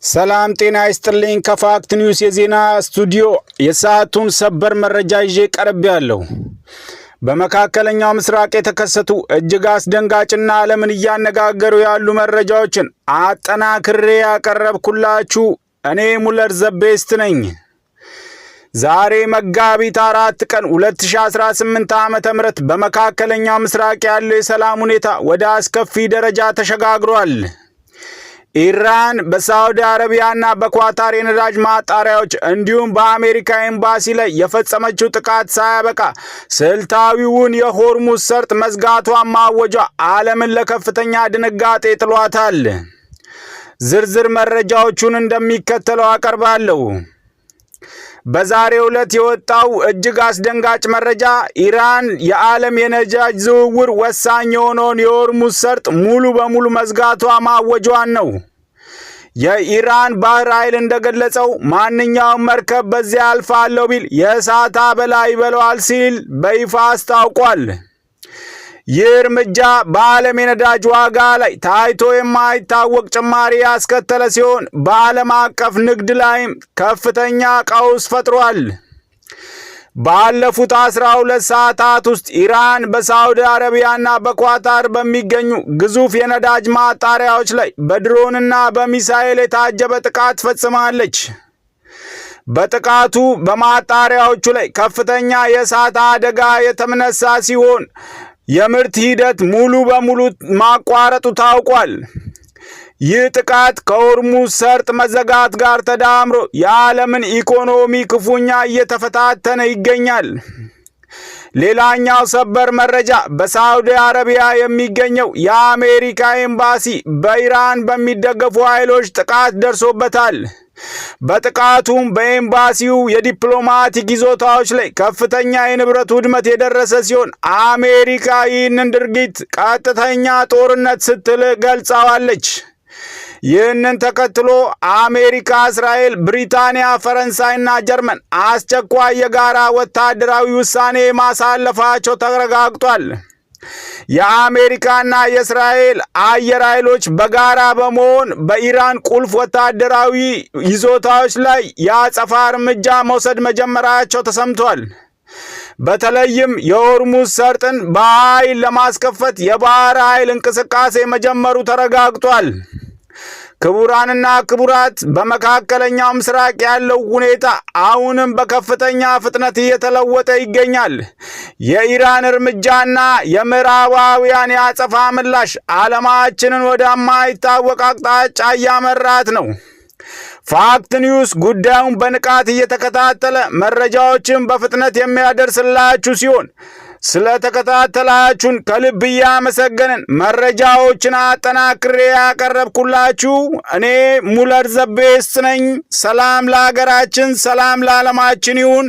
ሰላም ጤና ይስጥልኝ ከፋክት ኒውስ የዜና ስቱዲዮ የሰዓቱን ሰበር መረጃ ይዤ ቀርቤያለሁ። በመካከለኛው ምስራቅ የተከሰቱ እጅግ አስደንጋጭና ዓለምን እያነጋገሩ ያሉ መረጃዎችን አጠናክሬ ያቀረብኩላችሁ እኔ ሙለር ዘቤስት ነኝ። ዛሬ መጋቢት 4 ቀን 2018 ዓ.ም በመካከለኛው ምስራቅ ያለው የሰላም ሁኔታ ወደ አስከፊ ደረጃ ተሸጋግሯል። ኢራን በሳዑዲ አረቢያና በኳታር የነዳጅ ማጣሪያዎች እንዲሁም በአሜሪካ ኤምባሲ ላይ የፈጸመችው ጥቃት ሳያበቃ ስልታዊውን የሆርሙዝ ሰርጥ መዝጋቷን ማወጇ ዓለምን ለከፍተኛ ድንጋጤ ጥሏታል። ዝርዝር መረጃዎቹን እንደሚከተለው አቀርባለሁ። በዛሬው ዕለት የወጣው እጅግ አስደንጋጭ መረጃ ኢራን የዓለም የነዳጅ ዝውውር ወሳኝ የሆነውን የሆርሙዝ ሰርጥ ሙሉ በሙሉ መዝጋቷ ማወጇን ነው። የኢራን ባህር ኃይል እንደገለጸው ማንኛውም መርከብ በዚያ አልፋለሁ ቢል የእሳት አበላ ይበለዋል ሲል በይፋ አስታውቋል። ይህ እርምጃ በዓለም የነዳጅ ዋጋ ላይ ታይቶ የማይታወቅ ጭማሪ ያስከተለ ሲሆን በዓለም አቀፍ ንግድ ላይም ከፍተኛ ቀውስ ፈጥሯል። ባለፉት 12 ሰዓታት ውስጥ ኢራን በሳዑዲ አረቢያና በኳታር በሚገኙ ግዙፍ የነዳጅ ማጣሪያዎች ላይ በድሮንና በሚሳኤል የታጀበ ጥቃት ፈጽማለች። በጥቃቱ በማጣሪያዎቹ ላይ ከፍተኛ የእሳት አደጋ የተነሳ ሲሆን የምርት ሂደት ሙሉ በሙሉ ማቋረጡ ታውቋል። ይህ ጥቃት ከሆርሙዝ ሰርጥ መዘጋት ጋር ተዳምሮ የዓለምን ኢኮኖሚ ክፉኛ እየተፈታተነ ይገኛል። ሌላኛው ሰበር መረጃ በሳዑዲ አረቢያ የሚገኘው የአሜሪካ ኤምባሲ በኢራን በሚደገፉ ኃይሎች ጥቃት ደርሶበታል። በጥቃቱም በኤምባሲው የዲፕሎማቲክ ይዞታዎች ላይ ከፍተኛ የንብረት ውድመት የደረሰ ሲሆን አሜሪካ ይህንን ድርጊት ቀጥተኛ ጦርነት ስትል ገልጻዋለች። ይህንን ተከትሎ አሜሪካ፣ እስራኤል፣ ብሪታንያ፣ ፈረንሳይና ጀርመን አስቸኳይ የጋራ ወታደራዊ ውሳኔ ማሳለፋቸው ተረጋግጧል። የአሜሪካና የእስራኤል አየር ኃይሎች በጋራ በመሆን በኢራን ቁልፍ ወታደራዊ ይዞታዎች ላይ የአጸፋ እርምጃ መውሰድ መጀመራቸው ተሰምቷል። በተለይም የሆርሙዝ ሰርጥን በኃይል ለማስከፈት የባህር ኃይል እንቅስቃሴ መጀመሩ ተረጋግጧል። ክቡራንና ክቡራት፣ በመካከለኛው ምስራቅ ያለው ሁኔታ አሁንም በከፍተኛ ፍጥነት እየተለወጠ ይገኛል። የኢራን እርምጃና የምዕራባውያን የአጸፋ ምላሽ ዓለማችንን ወደማይታወቅ አቅጣጫ እያመራት ነው። ፋክት ኒውስ ጉዳዩን በንቃት እየተከታተለ መረጃዎችን በፍጥነት የሚያደርስላችሁ ሲሆን ስለተከታተላችሁን ከልብ እያመሰገንን መረጃዎችን አጠናክሬ ያቀረብኩላችሁ እኔ ሙለር ዘቤስት ነኝ። ሰላም ለሀገራችን፣ ሰላም ለዓለማችን ይሁን።